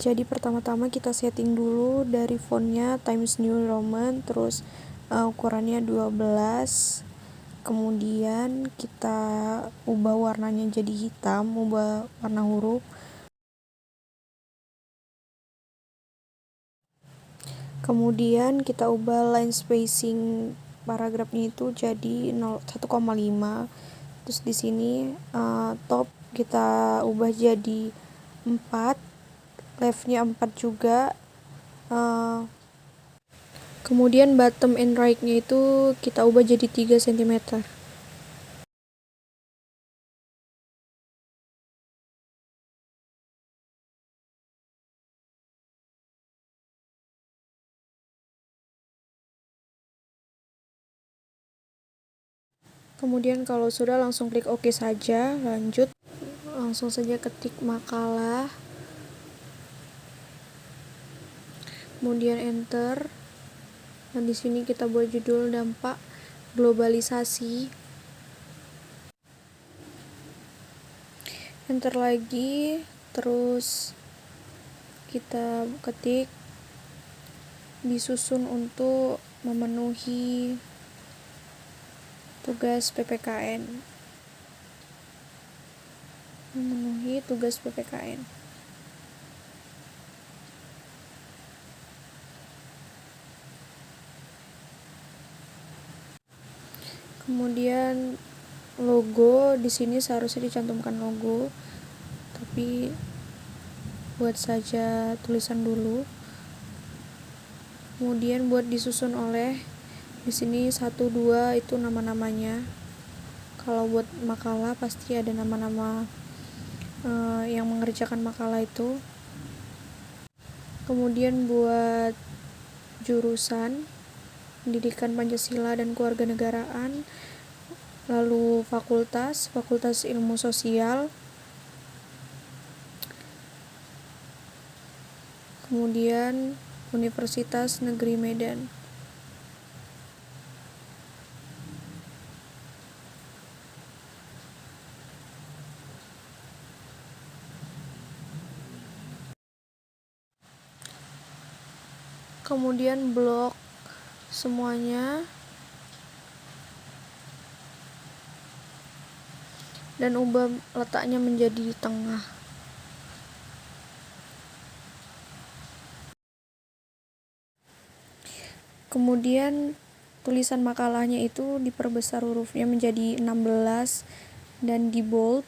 Jadi pertama-tama kita setting dulu dari fontnya Times New Roman, terus ukurannya 12. Kemudian kita ubah warnanya jadi hitam, ubah warna huruf. Kemudian kita ubah line spacing paragrafnya itu jadi 1,5. Terus di sini top kita ubah jadi 4, leftnya 4 juga. Kemudian bottom and right-nya itu kita ubah jadi 3 cm. Kemudian kalau sudah langsung klik OK saja, lanjut. Langsung saja ketik makalah. Kemudian enter. Dan di sini kita buat judul dampak globalisasi. Enter lagi, terus kita ketik disusun untuk memenuhi tugas PPKN. Kemudian logo, di sini seharusnya dicantumkan logo, tapi buat saja tulisan dulu. Kemudian buat disusun oleh, di sini 1, 2 itu nama-namanya. Kalau buat makalah pasti ada nama-nama yang mengerjakan makalah itu. Kemudian buat jurusan Pendidikan Pancasila dan Kewarganegaraan, lalu fakultas Ilmu Sosial, kemudian Universitas Negeri Medan. Kemudian blok semuanya dan ubah letaknya menjadi di tengah. Kemudian tulisan makalahnya itu diperbesar hurufnya menjadi 16 dan di bold.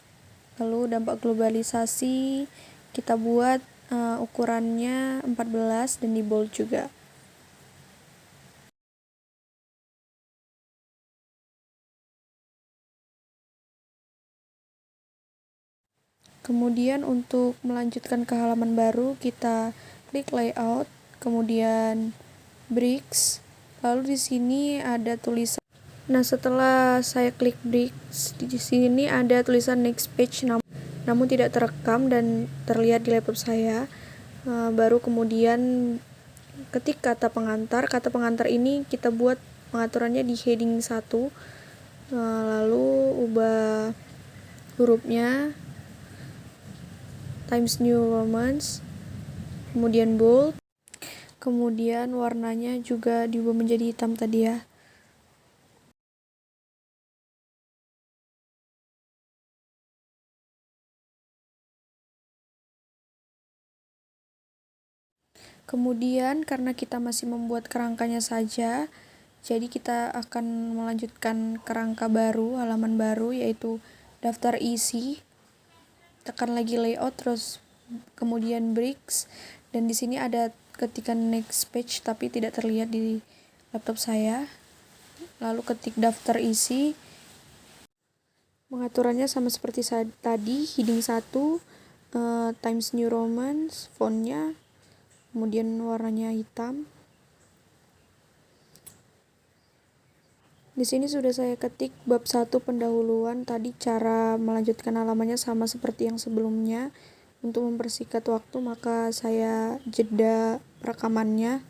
Lalu dampak globalisasi kita buat ukurannya 14 dan di bold juga. Kemudian untuk melanjutkan ke halaman baru, kita klik layout, kemudian bricks, lalu di sini ada tulisan. Nah, setelah saya klik bricks, di sini ada tulisan next page, namun tidak terekam dan terlihat di laptop saya. Baru kemudian ketik kata pengantar. Kata pengantar ini kita buat pengaturannya di heading 1. Lalu ubah hurufnya Times New Romans, kemudian bold, kemudian warnanya juga diubah menjadi hitam tadi ya. Kemudian karena kita masih membuat kerangkanya saja, jadi kita akan melanjutkan kerangka baru, halaman baru, yaitu daftar isi. Tekan lagi layout, terus kemudian bricks, dan di sini ada ketikan next page tapi tidak terlihat di laptop saya. Lalu ketik daftar isi. Pengaturannya sama seperti tadi, heading 1, Times New Roman, fontnya, kemudian warnanya hitam. Di sini sudah saya ketik bab 1 pendahuluan. Tadi cara melanjutkan halamannya sama seperti yang sebelumnya. Untuk mempersingkat waktu, maka saya jeda rekamannya.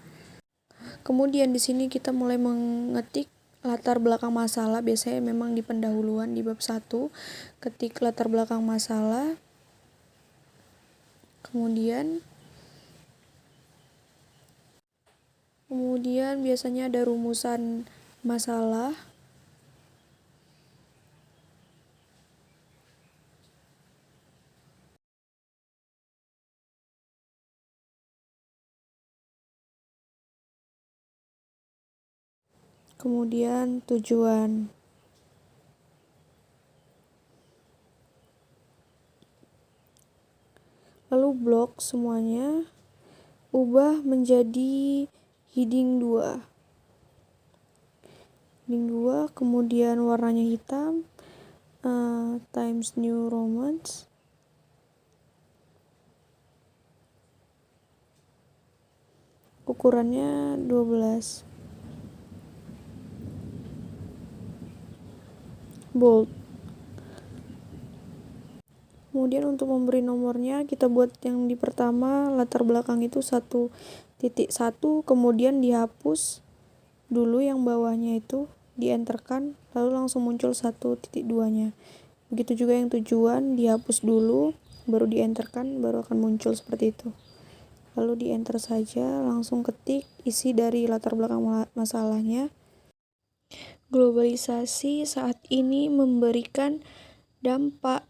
Kemudian di sini kita mulai mengetik latar belakang masalah. Biasanya memang di pendahuluan di bab 1, ketik latar belakang masalah. Kemudian Kemudian biasanya ada rumusan masalah. Kemudian tujuan. Lalu blok semuanya ubah menjadi heading 2. Heading 2, kemudian warnanya hitam, Times New Roman. Ukurannya 12. Bold. Kemudian untuk memberi nomornya kita buat yang di pertama, latar belakang itu 1.1, kemudian dihapus dulu yang bawahnya itu, dienterkan, lalu langsung muncul 1.2-nya. Begitu juga yang tujuan, dihapus dulu, baru dienterkan, baru akan muncul seperti itu. Lalu dienter saja, langsung ketik isi dari latar belakang masalahnya. Globalisasi saat ini memberikan dampak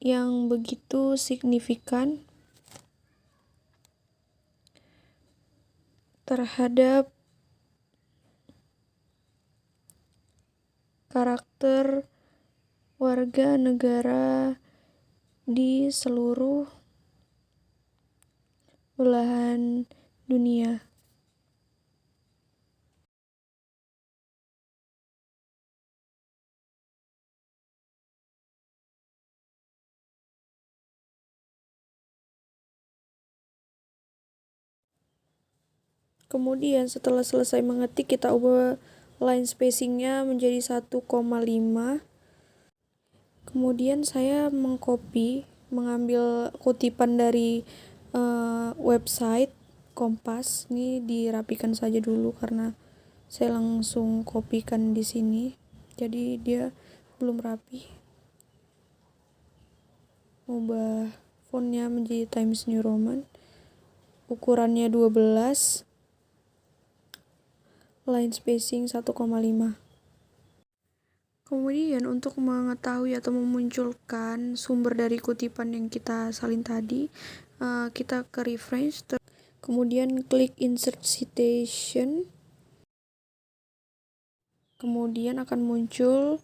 yang begitu signifikan terhadap karakter warga negara di seluruh belahan dunia. Kemudian setelah selesai mengetik, kita ubah line spacingnya menjadi 1,5. Kemudian saya mengambil kutipan dari website Kompas. Ini dirapikan saja dulu karena saya langsung kopikan di sini, jadi dia belum rapi. Ubah fontnya menjadi Times New Roman, ukurannya 12, line spacing 1,5. Kemudian untuk mengetahui atau memunculkan sumber dari kutipan yang kita salin tadi, kita ke refresh, kemudian klik insert citation, kemudian akan muncul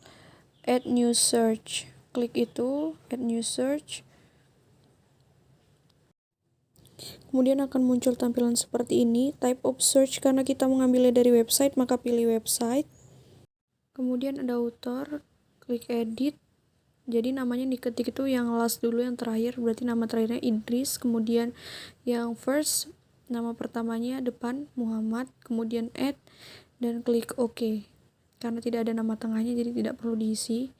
add new search. Klik itu, add new search. Kemudian akan muncul tampilan seperti ini, type of search, karena kita mengambilnya dari website maka pilih website. Kemudian ada author, klik edit. Jadi namanya diketik itu yang last dulu, yang terakhir, berarti nama terakhirnya Idris. Kemudian yang first, nama pertamanya depan Muhammad, kemudian add, dan klik OK. Karena tidak ada nama tengahnya jadi tidak perlu diisi.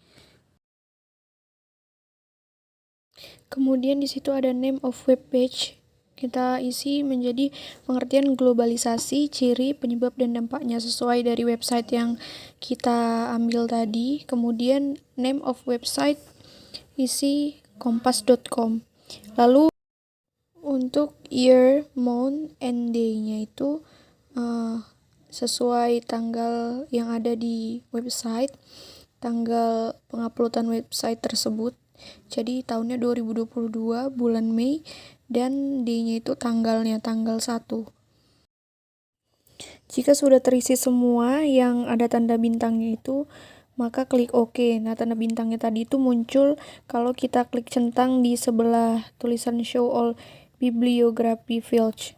Kemudian di situ ada name of web page. Kita isi menjadi pengertian globalisasi, ciri, penyebab, dan dampaknya sesuai dari website yang kita ambil tadi. Kemudian name of website isi kompas.com. Lalu untuk year, month, and day-nya itu sesuai tanggal yang ada di website, tanggal penguploadan website tersebut. Jadi tahunnya 2022, bulan Mei, dan D-nya itu tanggalnya, tanggal 1. Jika sudah terisi semua yang ada tanda bintangnya itu, maka klik OK. Nah, tanda bintangnya tadi itu muncul kalau kita klik centang di sebelah tulisan Show All Bibliography Fields.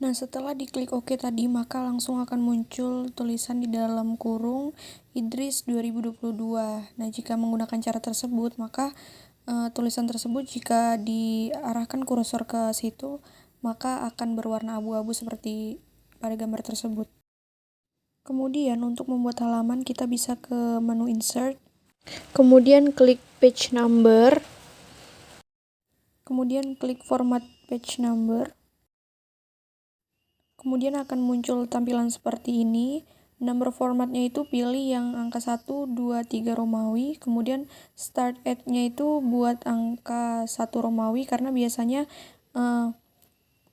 Nah, setelah diklik OK tadi, maka langsung akan muncul tulisan di dalam kurung Idris 2022. Nah, jika menggunakan cara tersebut, maka tulisan tersebut jika diarahkan kursor ke situ, maka akan berwarna abu-abu seperti pada gambar tersebut. Kemudian untuk membuat halaman, kita bisa ke menu insert, kemudian klik page number, kemudian klik format page number. Kemudian akan muncul tampilan seperti ini. Number formatnya itu pilih yang angka 1, 2, 3 Romawi. Kemudian start at-nya itu buat angka 1 Romawi, karena biasanya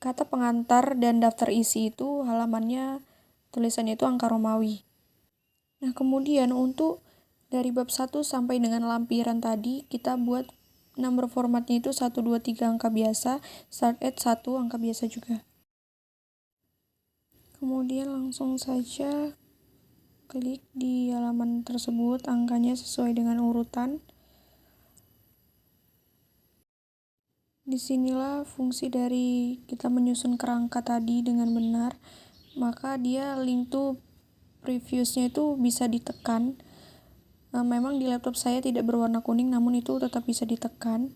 kata pengantar dan daftar isi itu halamannya tulisannya itu angka Romawi. Nah, kemudian untuk dari bab 1 sampai dengan lampiran tadi, kita buat number formatnya itu 1, 2, 3 angka biasa, start at 1 angka biasa juga. Kemudian langsung saja klik di halaman tersebut, angkanya sesuai dengan urutan. Disinilah fungsi dari kita menyusun kerangka tadi dengan benar, maka dia link to previousnya itu bisa ditekan. Memang di laptop saya tidak berwarna kuning, namun itu tetap bisa ditekan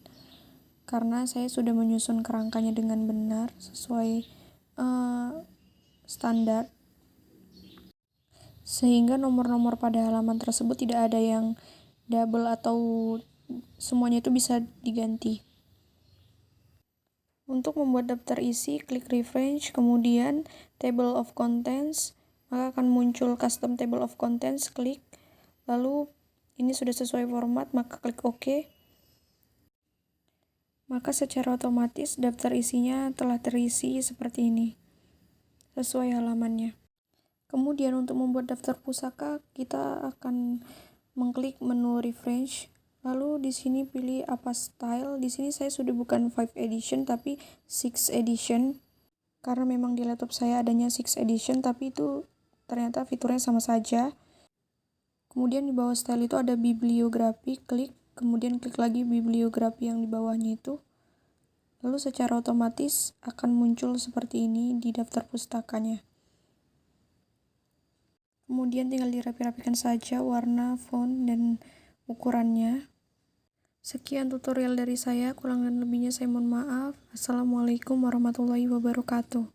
karena saya sudah menyusun kerangkanya dengan benar sesuai standar, sehingga nomor-nomor pada halaman tersebut tidak ada yang double atau semuanya itu bisa diganti. Untuk membuat daftar isi, klik refresh, kemudian table of contents, maka akan muncul custom table of contents, klik, lalu ini sudah sesuai format, maka klik OK. Maka secara otomatis daftar isinya telah terisi seperti ini, sesuai halamannya. Kemudian untuk membuat daftar pusaka, kita akan mengklik menu refresh. Lalu di sini pilih apa style. Di sini saya sudah bukan 5 edition tapi 6 edition. Karena memang di laptop saya adanya 6 edition, tapi itu ternyata fiturnya sama saja. Kemudian di bawah style itu ada bibliografi, klik, kemudian klik lagi bibliografi yang di bawahnya itu. Lalu secara otomatis akan muncul seperti ini di daftar pustakanya. Kemudian tinggal dirapi-rapikan saja warna, font, dan ukurannya. Sekian tutorial dari saya, kurang dan lebihnya saya mohon maaf. Assalamualaikum warahmatullahi wabarakatuh.